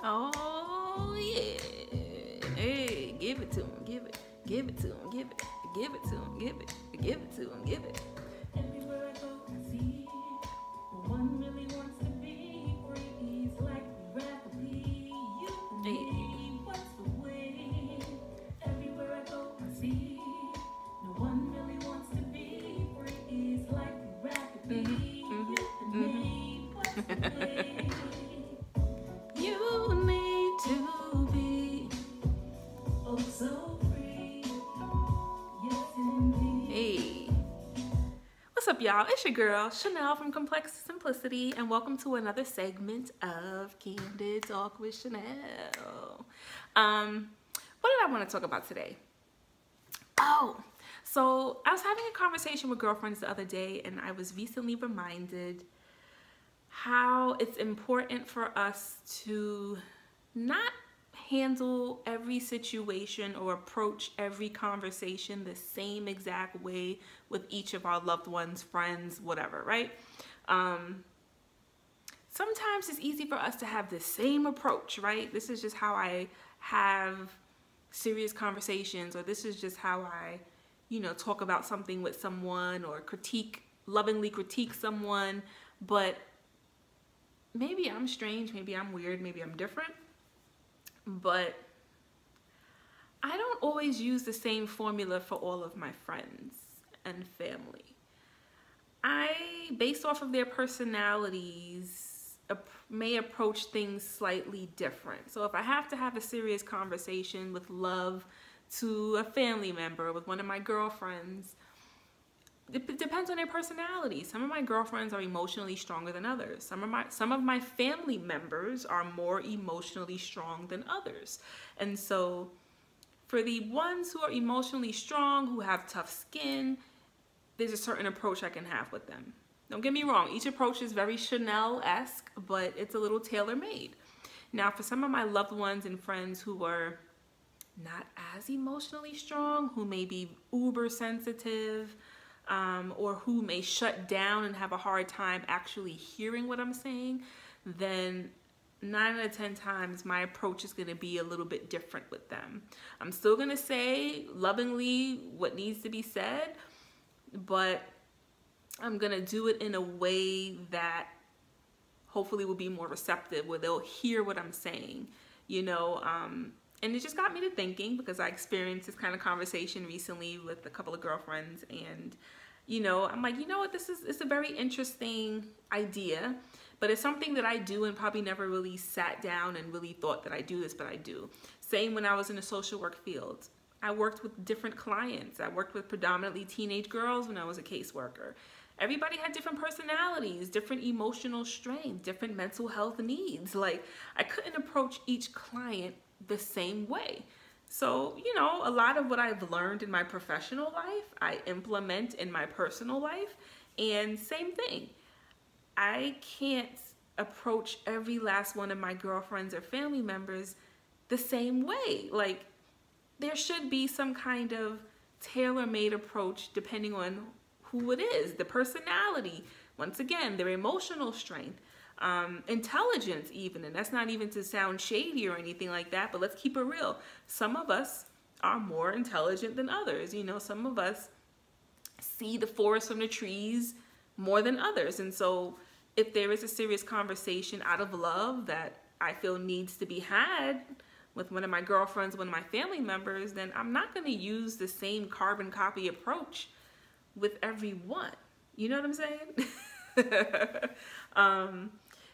Oh yeah. Hey, give it to him. Give it. Give it to him. Give it. Give it to him. Give it. Give it to him. Give it. Everywhere I go, I see one really wants to be free. He's like rather be you and me. What's the way? Everywhere I go, I see no one really wants to be free. He's like rather be you and me. What's the way? You need to be oh so free. Yes, indeed. Hey. What's up, y'all? It's your girl, Chanel from Complex Simplicity, and welcome to another segment of Candid Talk with Chanel. What did I want to talk about today? Oh, so I was having a conversation with girlfriends the other day, and I was recently reminded how it's important for us to not handle every situation or approach every conversation the same exact way with each of our loved ones, friends, whatever, right? Sometimes it's easy for us to have the same approach, right? This is just how I have serious conversations, or this is just how I, talk about something with someone or lovingly critique someone, but maybe I'm strange, maybe I'm weird, maybe I'm different, but I don't always use the same formula for all of my friends and family. Based off of their personalities, may approach things slightly different. So if I have to have a serious conversation with love to a family member, with one of my girlfriends, it depends on their personality. Some of my girlfriends are emotionally stronger than others. Some of my family members are more emotionally strong than others. And so for the ones who are emotionally strong, who have tough skin, there's a certain approach I can have with them. Don't get me wrong, each approach is very Chanel-esque, but it's a little tailor-made. Now, for some of my loved ones and friends who are not as emotionally strong, who may be uber sensitive, or who may shut down and have a hard time actually hearing what I'm saying, then 9 out of 10 times my approach is going to be a little bit different with them. I'm still going to say lovingly what needs to be said, but I'm going to do it in a way that hopefully will be more receptive, where they'll hear what I'm saying, and it just got me to thinking, because I experienced this kind of conversation recently with a couple of girlfriends, and I'm like, what, it's a very interesting idea, but it's something that I do and probably never really sat down and really thought that I do this, but I do. Same when I was in the social work field. I worked with different clients. I worked with predominantly teenage girls when I was a caseworker. Everybody had different personalities, different emotional strains, different mental health needs. Like, I couldn't approach each client the same way. So, a lot of what I've learned in my professional life, I implement in my personal life, and same thing. I can't approach every last one of my girlfriends or family members the same way. Like, there should be some kind of tailor-made approach depending on who it is, the personality, once again, their emotional strength, intelligence even, and that's not even to sound shady or anything like that, but let's keep it real. Some of us are more intelligent than others. You know, some of us see the forest from the trees more than others. And so if there is a serious conversation out of love that I feel needs to be had with one of my girlfriends, one of my family members, then I'm not going to use the same carbon copy approach with everyone. You know what I'm saying?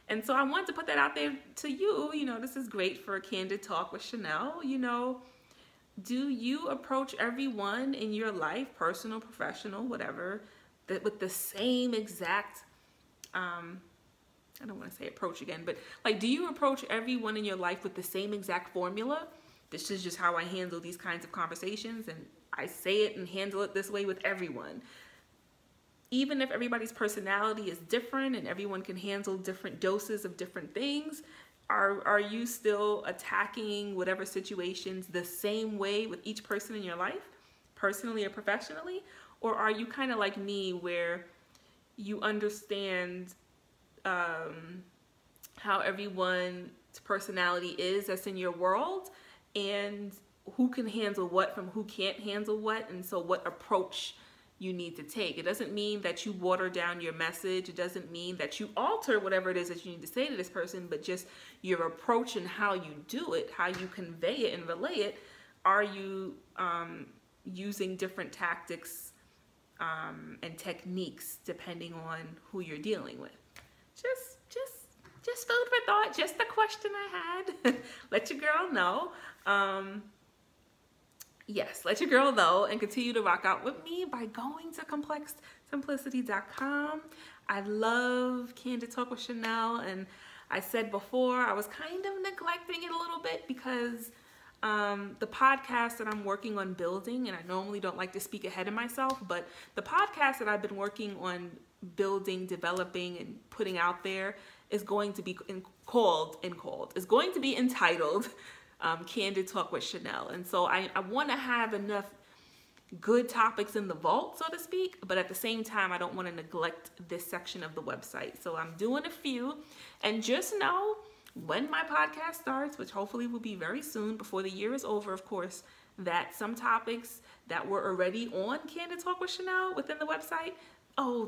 And so I wanted to put that out there to you. You know, this is great for a candid talk with Chanel. You know, do you approach everyone in your life, personal, professional, whatever, that with the same exact, I don't want to say approach again, but like, do you approach everyone in your life with the same exact formula? This is just how I handle these kinds of conversations, and I say it and handle it this way with everyone. Even if everybody's personality is different and everyone can handle different doses of different things, are you still attacking whatever situations the same way with each person in your life, personally or professionally? Or are you kind of like me, where you understand how everyone's personality is that's in your world, and who can handle what from who can't handle what, and so what approach you need to take? It doesn't mean that you water down your message. It doesn't mean that you alter whatever it is that you need to say to this person, but just your approach and how you do it, how you convey it and relay it. Are you using different tactics and techniques depending on who you're dealing with? Just food for thought, just the question I had. Let your girl know. Yes, let your girl know, and continue to rock out with me by going to complexsimplicity.com. I love Candid Talk with Chanel, and I said before, I was kind of neglecting it a little bit because the podcast that I'm working on building, and I normally don't like to speak ahead of myself, but the podcast that I've been working on building, developing, and putting out there is going to be entitled Candid Talk with Chanel. And so I want to have enough good topics in the vault, so to speak, but at the same time, I don't want to neglect this section of the website. So I'm doing a few, and just know when my podcast starts, which hopefully will be very soon, before the year is over, of course, that some topics that were already on Candid Talk with Chanel within the website,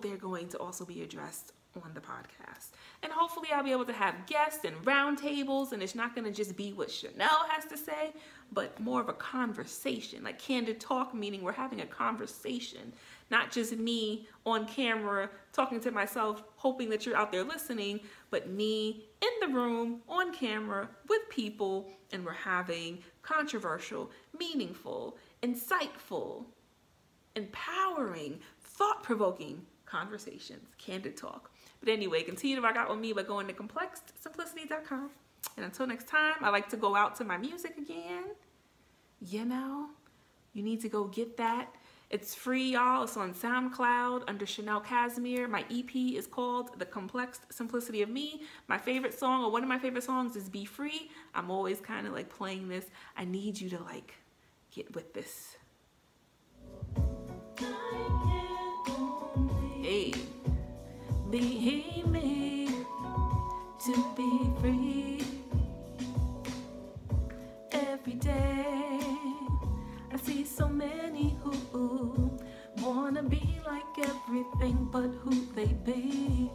they're going to also be addressed on the podcast. And hopefully I'll be able to have guests and roundtables, and it's not going to just be what Chanel has to say, but more of a conversation, like candid talk, meaning we're having a conversation, not just me on camera talking to myself, hoping that you're out there listening, but me in the room on camera with people, and we're having controversial, meaningful, insightful, empowering, thought-provoking conversations, candid talk. But anyway, continue to rock out with me by going to complexsimplicity.com. And until next time, I like to go out to my music again. You know, you need to go get that. It's free, y'all. It's on SoundCloud under Chanel Casimir. My EP is called The Complex Simplicity of Me. My favorite song, or one of my favorite songs, is Be Free. I'm always kind of like playing this. I need you to like get with this. Hey. Be made to be free. Every day I see so many who wanna be like everything but who they be.